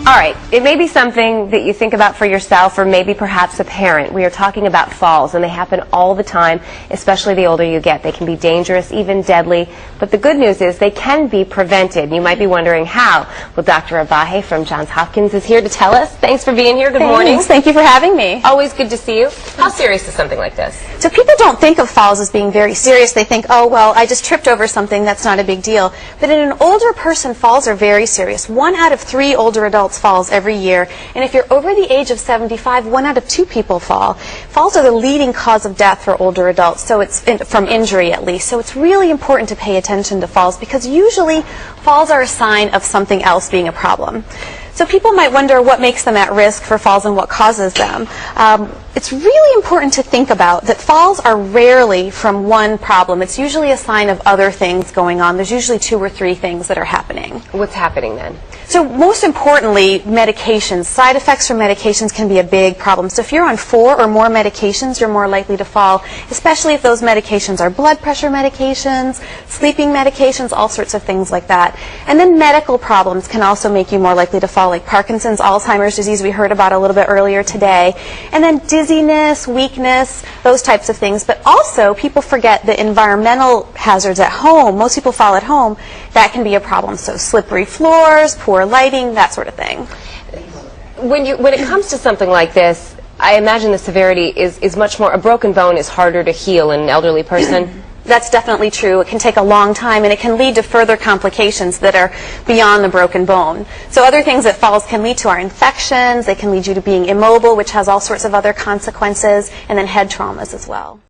All right, it may be something that you think about for yourself or maybe perhaps a parent. We are talking about falls, and they happen all the time, especially the older you get. They can be dangerous, even deadly, but the good news is they can be prevented. You might be wondering how. Well, Dr. Abaje from Johns Hopkins is here to tell us. Thanks for being here. Good morning. Thank you for having me. Always good to see you. How serious is something like this? So people don't think of falls as being very serious. They think, oh, well, I just tripped over something. That's not a big deal. But in an older person, falls are very serious. 1 out of 3 older adults falls every year. And if you're over the age of 75, 1 out of 2 people fall. Falls are the leading cause of death for older adults, so it's from injury at least. So it's really important to pay attention to falls because usually falls are a sign of something else being a problem. So people might wonder what makes them at risk for falls and what causes them. It's really important to think about that falls are rarely from one problem. It's usually a sign of other things going on. There's usually 2 or 3 things that are happening. What's happening then? So most importantly, medications. Side effects from medications can be a big problem. So if you're on 4 or more medications, you're more likely to fall, especially if those medications are blood pressure medications, sleeping medications, all sorts of things like that. And then medical problems can also make you more likely to fall, like Parkinson's, Alzheimer's disease we heard about a little bit earlier today. And then dizziness, weakness, those types of things. But also, people forget the environmental hazards at home. Most people fall at home. That can be a problem. So slippery floors, poor lighting, that sort of thing. When it comes to something like this, I imagine the severity is much more, a broken bone is harder to heal in an elderly person. That's definitely true. It can take a long time, and it can lead to further complications that are beyond the broken bone. So other things that falls can lead to are infections. They can lead you to being immobile, which has all sorts of other consequences, and then head traumas as well.